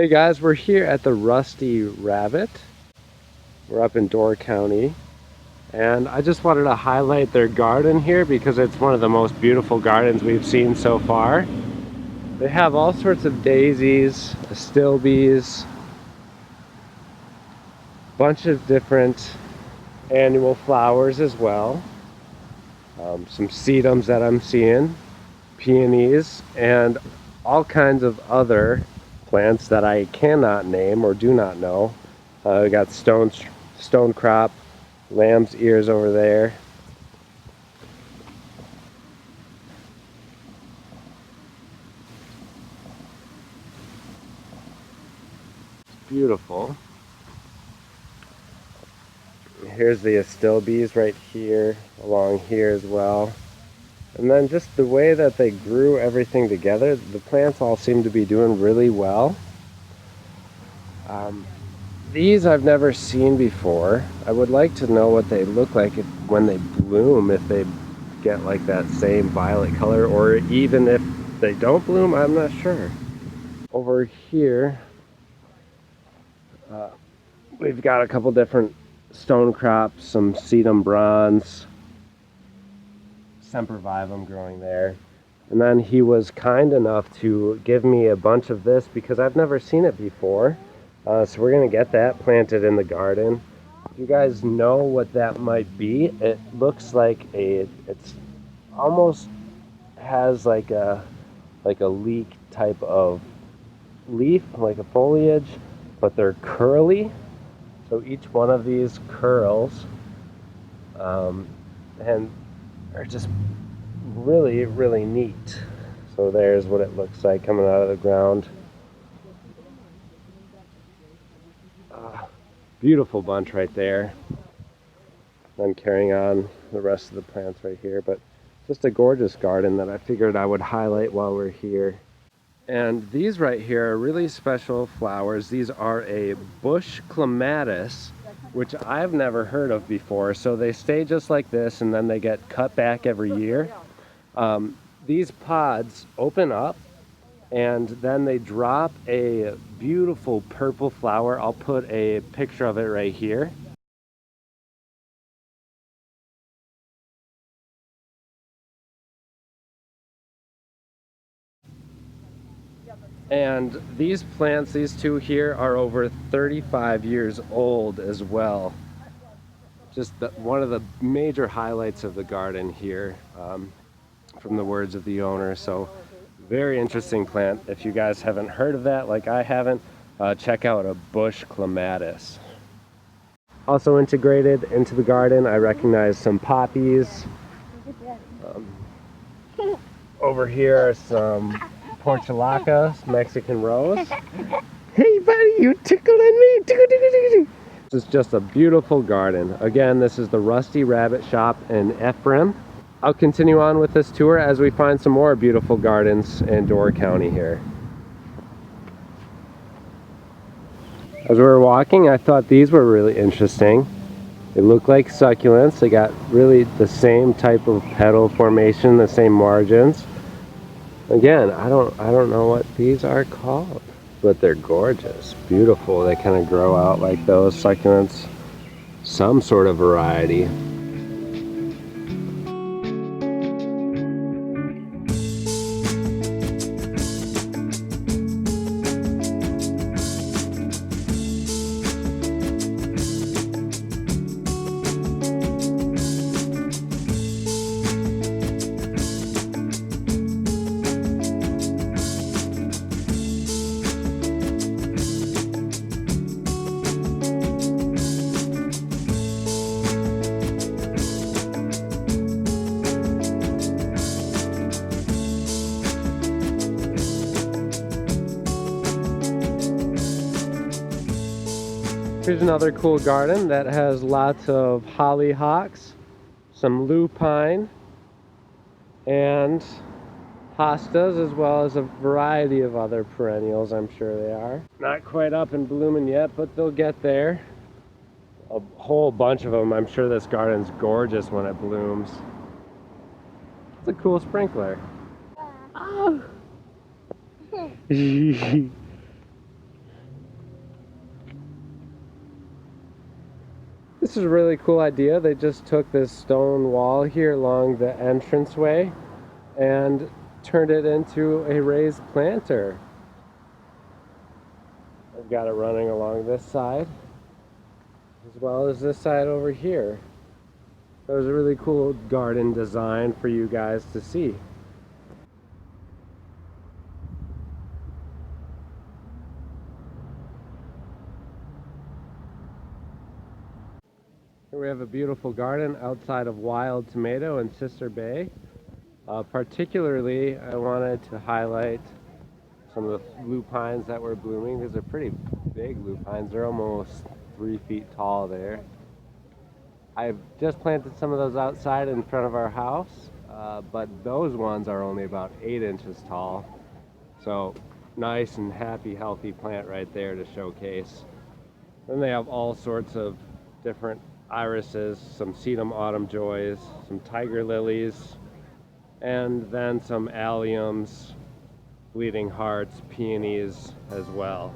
Hey guys, we're here at the Rusty Rabbit. We're up in Door County, and I just wanted to highlight their garden here because it's one of the most beautiful gardens we've seen so far. They have all sorts of daisies, astilbes, bunch of different annual flowers as well. Some sedums that I'm seeing, peonies, and all kinds of other plants that I cannot name or do not know. We got stone crop, lamb's ears over there. It's beautiful. Here's the astilbes right here, along here as well. And then just the way that they grew everything together, the plants all seem to be doing really well. These I've never seen before. I would like to know what they look like when they bloom, if they get like that same violet color, or even if they don't bloom, I'm not sure. Over here, we've got a couple different stone crops, some sedum bronze, sempervivum growing there. And then he was kind enough to give me a bunch of this because I've never seen it before. So we're gonna get that planted in the garden. If you guys know what that might be, it looks like it's almost has like a leek type of leaf, like a foliage, but they're curly. So each one of these curls and are just really, really neat. So there's what it looks like coming out of the ground. Beautiful bunch right there. I'm carrying on the rest of the plants right here, but just a gorgeous garden that I figured I would highlight while we're here. And these right here are really special flowers. These are a bush clematis, which I've never heard of before. So they stay just like this, and then they get cut back every year. These pods open up, and then they drop a beautiful purple flower. I'll put a picture of it right here. And these plants, these two here, are over 35 years old as well. Just one of the major highlights of the garden here, from the words of the owner. So very interesting plant. If you guys haven't heard of that, like I haven't, check out a bush clematis. Also integrated into the garden, I recognize some poppies. Over here are some portulaca, Mexican rose. Hey buddy, you tickled me. Tickle, tickle, tickle. This is just a beautiful garden. Again, this is the Rusty Rabbit Shop in Ephraim. I'll continue on with this tour as we find some more beautiful gardens in Door County here. As we were walking, I thought these were really interesting. They look like succulents. They got really the same type of petal formation, the same margins. Again, I don't know what these are called, but they're gorgeous, beautiful. They kind of grow out like those succulents, some sort of variety. Here's another cool garden that has lots of Holly Hocks, some lupine, and hostas, as well as a variety of other perennials, I'm sure they are. Not quite up and blooming yet, but they'll get there. A whole bunch of them. I'm sure this garden's gorgeous when it blooms. It's a cool sprinkler. Oh. this is a really cool idea. They just took this stone wall here along the entranceway and turned it into a raised planter. I've got it running along this side as well as this side over here. That was a really cool garden design for you guys to see. Here we have a beautiful garden outside of Wild Tomato in Sister Bay. Particularly, I wanted to highlight some of the lupines that were blooming. These are pretty big lupines. They're almost 3 feet tall there. I've just planted some of those outside in front of our house, but those ones are only about 8 inches tall. So nice and happy, healthy plant right there to showcase. Then they have all sorts of different irises, some sedum autumn joys, some tiger lilies, and then some alliums, bleeding hearts, peonies as well.